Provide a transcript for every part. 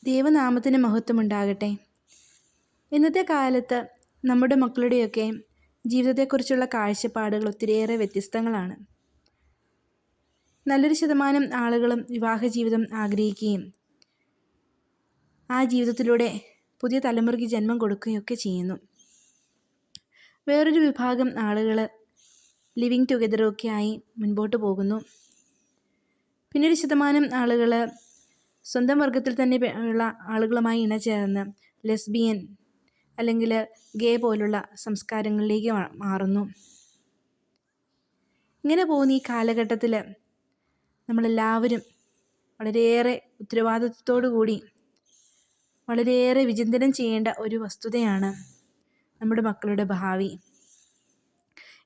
ദൈവനാമത്തിന് മഹത്വമുണ്ടാകട്ടെ. ഇന്നത്തെ കാലത്ത് നമ്മുടെ മക്കളുടെയൊക്കെ ജീവിതത്തെക്കുറിച്ചുള്ള കാഴ്ചപ്പാടുകൾ ഒത്തിരിയേറെ വ്യത്യസ്തങ്ങളാണ്. നല്ലൊരു ശതമാനം ആളുകളും വിവാഹ ജീവിതം ആഗ്രഹിക്കുകയും ആ ജീവിതത്തിലൂടെ പുതിയ തലമുറയ്ക്ക് ജന്മം കൊടുക്കുകയൊക്കെ ചെയ്യുന്നു. വേറൊരു വിഭാഗം ആളുകൾ ലിവിങ് ടുഗദറൊക്കെ ആയി മുൻപോട്ട് പോകുന്നു. പിന്നൊരു ശതമാനം ആളുകൾ സ്വന്തം വർഗത്തിൽ തന്നെ ഉള്ള ആളുകളുമായി ഇണചേർന്ന് ലെസ്ബിയൻ അല്ലെങ്കിൽ ഗേ പോലുള്ള സംസ്കാരങ്ങളിലേക്ക് മാറുന്നു. ഇങ്ങനെ പോകുന്ന ഈ കാലഘട്ടത്തിൽ നമ്മളെല്ലാവരും വളരെയേറെ ഉത്തരവാദിത്വത്തോടു കൂടി വളരെയേറെ വിചിന്തനം ചെയ്യേണ്ട ഒരു വസ്തുതയാണ് നമ്മുടെ മക്കളുടെ ഭാവി.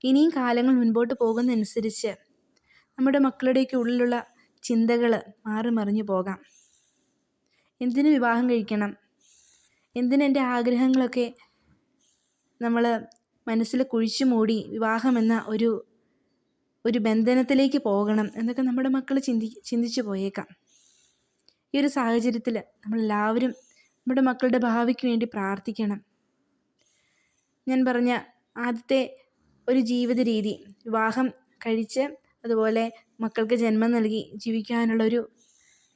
ഇനിയും കാലങ്ങൾ മുൻപോട്ട് പോകുന്നതനുസരിച്ച് നമ്മുടെ മക്കളുടെയൊക്കെ ഉള്ളിലുള്ള ചിന്തകൾ മാറി മറിഞ്ഞു പോകാം. എന്തിനു വിവാഹം കഴിക്കണം, എന്തിനെൻ്റെ ആഗ്രഹങ്ങളൊക്കെ നമ്മൾ മനസ്സിൽ കുഴിച്ചു മൂടി വിവാഹമെന്ന ഒരു ബന്ധനത്തിലേക്ക് പോകണം എന്നൊക്കെ നമ്മുടെ മക്കൾ ചിന്തിച്ചു പോയേക്കാം. ഈ ഒരു സാഹചര്യത്തിൽ നമ്മളെല്ലാവരും നമ്മുടെ മക്കളുടെ ഭാവിക്ക് വേണ്ടി പ്രാർത്ഥിക്കണം. ഞാൻ പറഞ്ഞ ആദ്യത്തെ ഒരു ജീവിത രീതി, വിവാഹം കഴിച്ച് അതുപോലെ മക്കൾക്ക് ജന്മം നൽകി ജീവിക്കാനുള്ളൊരു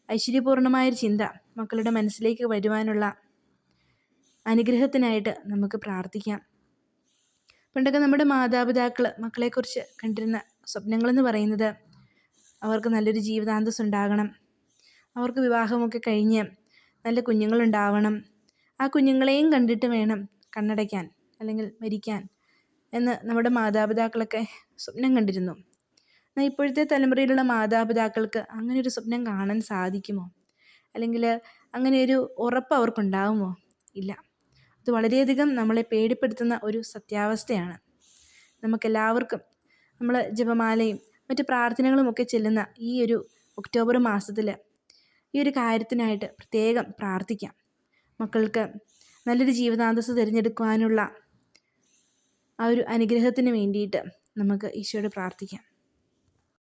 ഐശ്വര്യപൂർണമായൊരു ചിന്ത മക്കളുടെ മനസ്സിലേക്ക് വരുവാനുള്ള അനുഗ്രഹത്തിനായിട്ട് നമുക്ക് പ്രാർത്ഥിക്കാം. പണ്ടൊക്കെ നമ്മുടെ മാതാപിതാക്കൾ മക്കളെക്കുറിച്ച് കണ്ടിരുന്ന സ്വപ്നങ്ങളെന്ന് പറയുന്നത് അവർക്ക് നല്ലൊരു ജീവിതാന്തസ് ഉണ്ടാകണം, അവർക്ക് വിവാഹമൊക്കെ കഴിഞ്ഞ് നല്ല കുഞ്ഞുങ്ങളുണ്ടാവണം, ആ കുഞ്ഞുങ്ങളെയും കണ്ടിട്ട് വേണം കണ്ണടയ്ക്കാൻ അല്ലെങ്കിൽ മരിക്കാൻ എന്ന് നമ്മുടെ മാതാപിതാക്കളൊക്കെ സ്വപ്നം കണ്ടിരുന്നു. എന്നാൽ ഇപ്പോഴത്തെ തലമുറയിലുള്ള മാതാപിതാക്കൾക്ക് അങ്ങനെ ഒരു സ്വപ്നം കാണാൻ സാധിക്കുമോ? അല്ലെങ്കിൽ അങ്ങനെ ഒരു ഉറപ്പ് അവർക്കുണ്ടാകുമോ? ഇല്ല. അത് വളരെയധികം നമ്മളെ പേടിപ്പെടുത്തുന്ന ഒരു സത്യാവസ്ഥയാണ്. നമുക്കെല്ലാവർക്കും നമ്മൾ ജപമാലയും മറ്റ് പ്രാർത്ഥനകളുമൊക്കെ ചെല്ലുന്ന ഈ ഒരു ഒക്ടോബർ മാസത്തിൽ ഈ ഒരു കാര്യത്തിനായിട്ട് പ്രത്യേകം പ്രാർത്ഥിക്കാം. മക്കൾക്ക് നല്ലൊരു ജീവിതാന്തസ് തിരഞ്ഞെടുക്കുവാനുള്ള ആ ഒരു അനുഗ്രഹത്തിന് വേണ്ടിയിട്ട് നമുക്ക് ഈശോയോട് പ്രാർത്ഥിക്കാം.